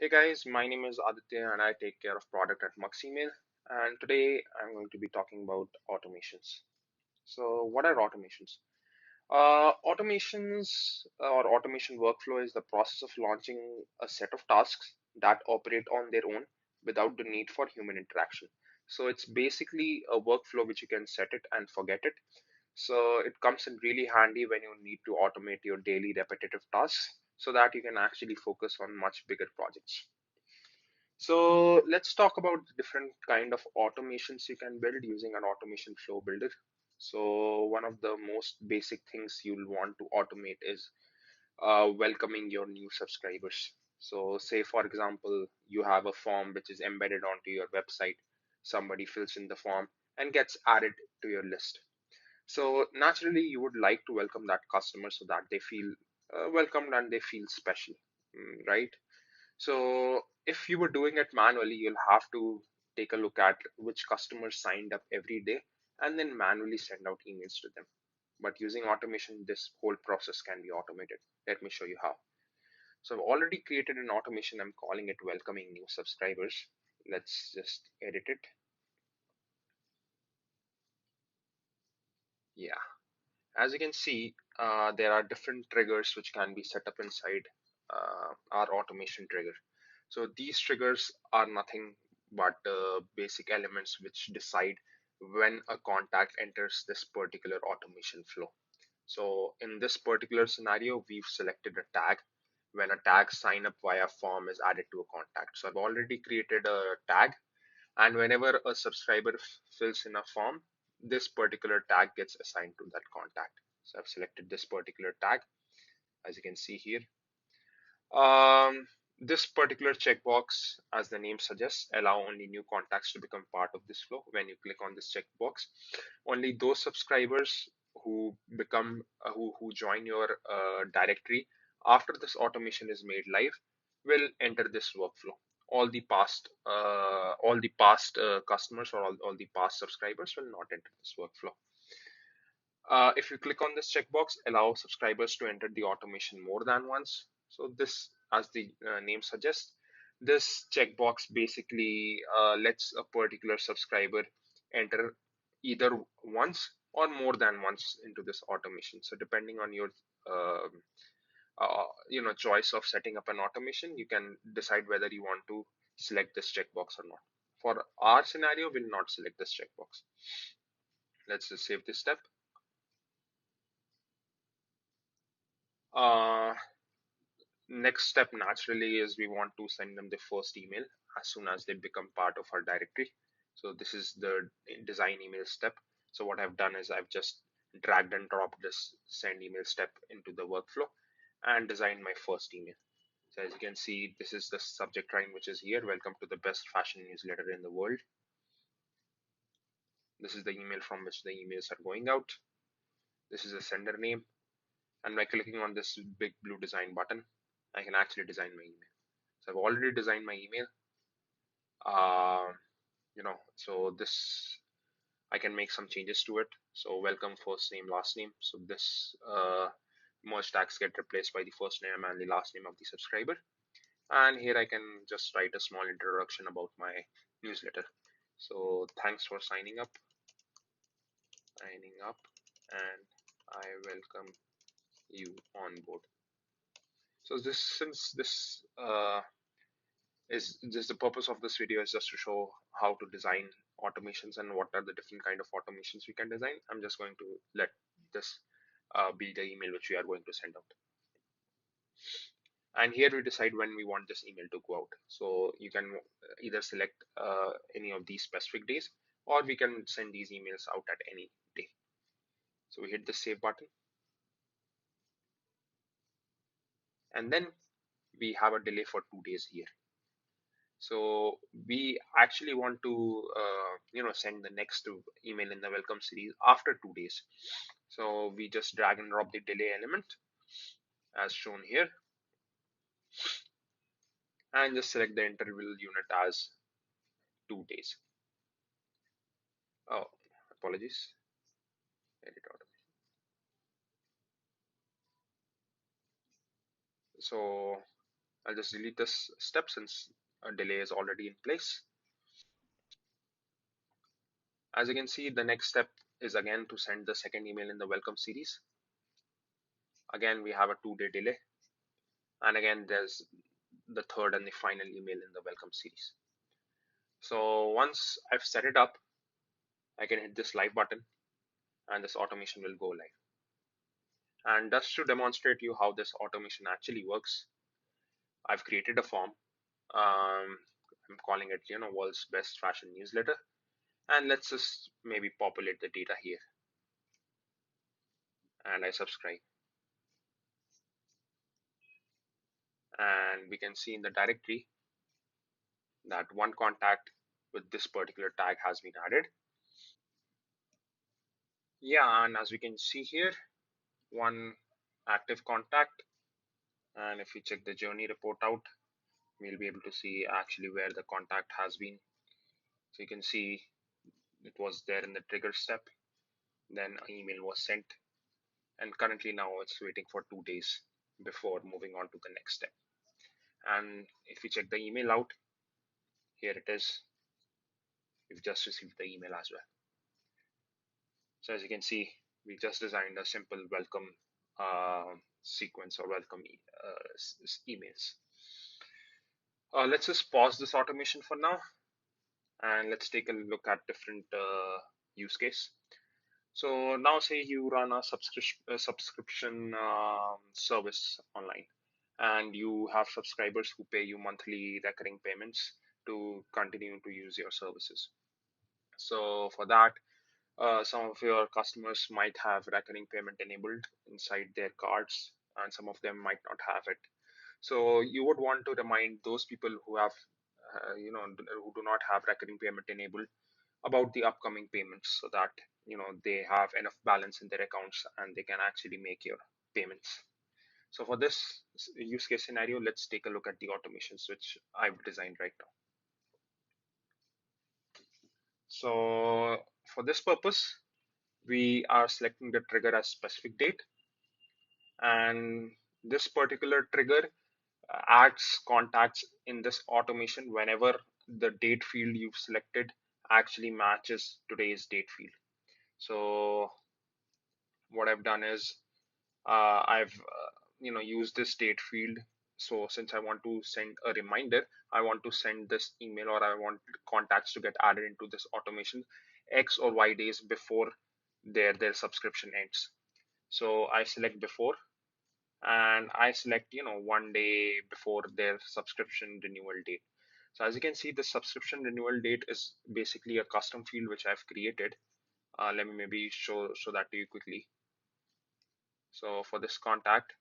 Hey guys, my name is Aditya and I take care of product at Mux Email. And today I'm going to be talking about automations. So, what are automations? Automations or automation workflow is the process of launching a set of tasks that operate on their own without the need for human interaction. So, it's basically a workflow which you can set it and forget it. So, it comes in really handy when you need to automate your daily repetitive tasks so that you can actually focus on much bigger projects. So let's talk about the different kind of automations you can build using an automation flow builder. So one of the most basic things you'll want to automate is welcoming your new subscribers. So say for example, you have a form which is embedded onto your website. Somebody fills in the form and gets added to your list. So naturally, you would like to welcome that customer so that they feel welcomed and they feel special, right? So if you were doing it manually, you'll have to take a look at which customers signed up every day and then manually send out emails to them. But using automation, this whole process can be automated. Let me show you how. So I've already created an automation. I'm calling it welcoming new subscribers. Let's just edit it. Yeah. As you can see, there are different triggers which can be set up inside our automation trigger. So these triggers are nothing but basic elements which decide when a contact enters this particular automation flow. So in this particular scenario, we've selected a tag when a tag sign up via form is added to a contact. So I've already created a tag, and whenever a subscriber fills in a form, this particular tag gets assigned to that contact. So I've selected this particular tag, as you can see here. Um, this particular checkbox, as the name suggests, allow only new contacts to become part of this flow. When you click on this checkbox, only those subscribers who become who join your directory after this automation is made live will enter this workflow. All the past customers or all the past subscribers will not enter this workflow. If you click on this checkbox, allow subscribers to enter the automation more than once. So this, as the name suggests, this checkbox basically lets a particular subscriber enter either once or more than once into this automation. So depending on your um choice of setting up an automation, you can decide whether you want to select this checkbox or not. For our scenario, we'll not select this checkbox. Let's just save this step. Uh, Next step naturally is we want to send them the first email as soon as they become part of our directory. So this is the design email step. So what I've done is I've just dragged and dropped this send email step into the workflow and designed my first email. So as you can see, this is the subject line which is here. Welcome to the best fashion newsletter in the world. This is the email from which the emails are going out. This is the sender name. And by clicking on this big blue design button, I can actually design my email. So I've already designed my email. Uh, so this I can make some changes to it. So welcome first name, last name. So this merge tags get replaced by the first name and the last name of the subscriber. And here I can just write a small introduction about my newsletter. So thanks for signing up, and I welcome you on board. So this since this is just the purpose of this video is just to show how to design automations and what are the different kind of automations we can design. I'm just going to let this be the email which we are going to send out. And here we decide when we want this email to go out. So you can either select any of these specific days, or we can send these emails out at any day. So we hit the save button, and then we have a delay for 2 days here. So we actually want to send the next email in the welcome series after 2 days. So we just drag and drop the delay element as shown here, and just select the interval unit as 2 days. Oh, apologies. Edit auto. So I'll just delete this step since a delay is already in place. As you can see, the next step is again to send the second email in the welcome series. Again, we have a 2-day delay. And again, there's the third and the final email in the welcome series. So once I've set it up, I can hit this live button and this automation will go live. And just to demonstrate you how this automation actually works, I've created a form. I'm calling it, world's best fashion newsletter. And let's just maybe populate the data here. And I subscribe. And we can see in the directory that one contact with this particular tag has been added. Yeah, and as we can see here, one active contact. And if we check the journey report out, we'll be able to see actually where the contact has been. So you can see it was there in the trigger step, then an email was sent, and currently now it's waiting for 2 days before moving on to the next step. And if we check the email out, here it is. We've just received the email as well. So as you can see, we just designed a simple welcome sequence or welcome emails. Let's just pause this automation for now, and let's take a look at different use case. So now say you run a subscription service online, and you have subscribers who pay you monthly recurring payments to continue to use your services. So for that, some of your customers might have recurring payment enabled inside their cards, and some of them might not have it. So you would want to remind those people who have, who do not have recurring payment enabled about the upcoming payments, so that they have enough balance in their accounts and they can actually make your payments. So for this use case scenario, let's take a look at the automations which I've designed right now. So for this purpose, we are selecting the trigger as specific date, and this particular trigger adds contacts in this automation whenever the date field you've selected actually matches today's date field. So what I've done is I've used this date field. So since I want to send a reminder, I want to send this email, or I want contacts to get added into this automation X or Y days before their subscription ends. So I select before, and I select 1 day before their subscription renewal date. So as you can see, the subscription renewal date is basically a custom field which I've created. Let me maybe show that to you quickly. So for this contact,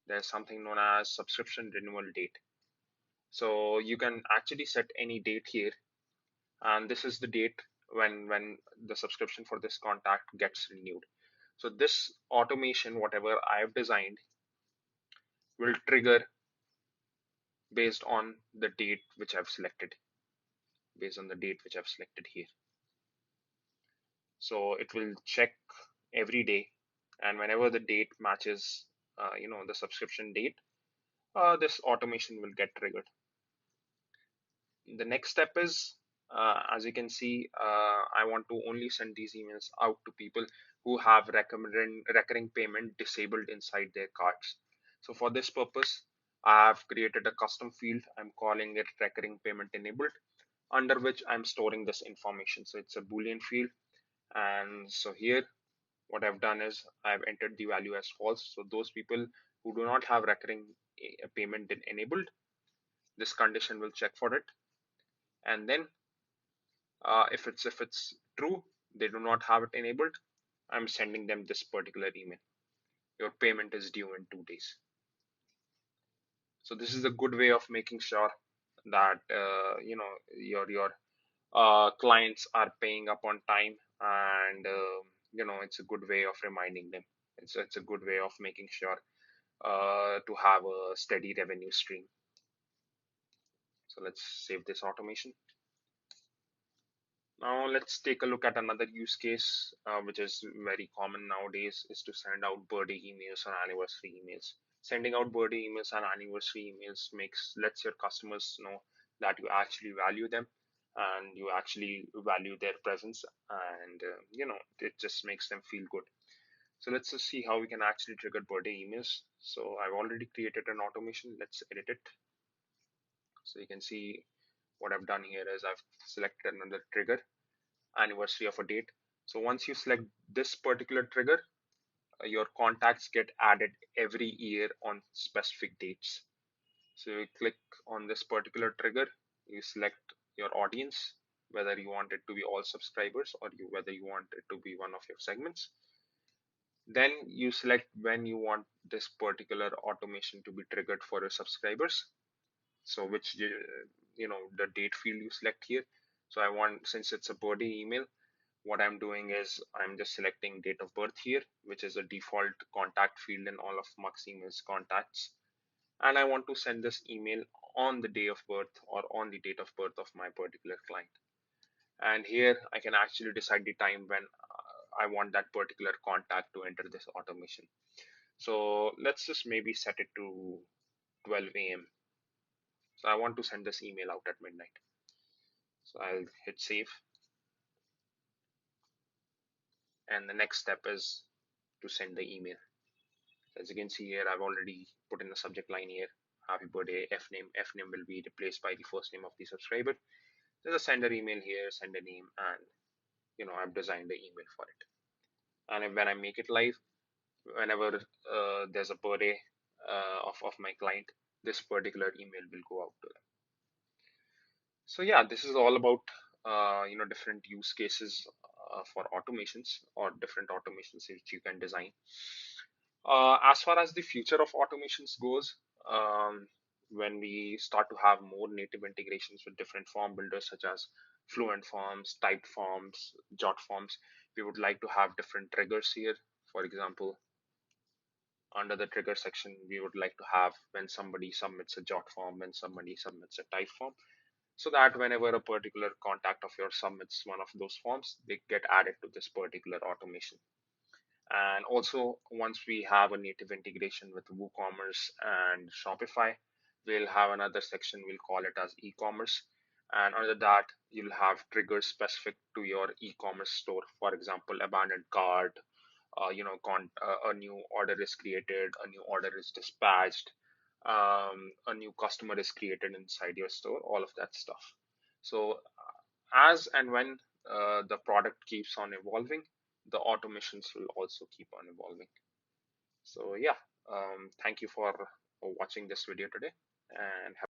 there's something known as subscription renewal date. So you can actually set any date here, and this is the date when the subscription for this contact gets renewed. So this automation, whatever I've designed, will trigger based on the date which I've selected, based on the date which I've selected here. So it will check every day, and whenever the date matches, the subscription date, this automation will get triggered. The next step is, as you can see, I want to only send these emails out to people who have recurring payment disabled inside their cards. So for this purpose, I have created a custom field. I'm calling it recurring payment enabled, under which I'm storing this information. So it's a Boolean field. And so here, what I've done is I've entered the value as false. So those people who do not have recurring payment enabled, this condition will check for it. And then if it's true, they do not have it enabled, I'm sending them this particular email. Your payment is due in 2 days. So this is a good way of making sure that your clients are paying up on time, and it's a good way of reminding them. It's a good way of making sure to have a steady revenue stream. So let's save this automation. Now let's take a look at another use case, which is very common nowadays, is to send out birthday emails or anniversary emails. Sending out birthday emails and anniversary emails makes lets your customers know that you actually value them and you actually value their presence, and it just makes them feel good. So let's just see how we can actually trigger birthday emails. So I've already created an automation. Let's edit it. So you can see what I've done here is I've selected another trigger, anniversary of a date. So once you select this particular trigger, your contacts get added every year on specific dates. So you click on this particular trigger, you select your audience, whether you want it to be all subscribers or whether you want it to be one of your segments. Then you select when you want this particular automation to be triggered for your subscribers. So which the date field you select here. So I want, since it's a birthday email, what I'm doing is I'm just selecting date of birth here, which is a default contact field in all of Maxima's contacts. And I want to send this email on the day of birth or on the date of birth of my particular client. And here I can actually decide the time when I want that particular contact to enter this automation. So let's just maybe set it to 12 a.m. So I want to send this email out at midnight. So I'll hit save. And the next step is to send the email. As you can see here, I've already put in the subject line here, happy birthday, F name. F name will be replaced by the first name of the subscriber. There's a sender email here, sender name, and I've designed the email for it. And when I make it live, whenever there's a birthday of my client, this particular email will go out to them. So yeah, this is all about different use cases for automations or different automations which you can design. As far as the future of automations goes, when we start to have more native integrations with different form builders such as Fluent Forms, typed forms, Jot forms, we would like to have different triggers here. For example, under the trigger section, we would like to have when somebody submits a Jot form, when somebody submits a type form, so that whenever a particular contact of yours submits one of those forms, they get added to this particular automation. And also, once we have a native integration with WooCommerce and Shopify, we'll have another section, we'll call it as e-commerce. And under that, you'll have triggers specific to your e-commerce store. For example, abandoned cart, a new order is created, a new order is dispatched, a new customer is created inside your store, all of that stuff. So as and when the product keeps on evolving, the automations will also keep on evolving. So yeah, thank you for watching this video today, and have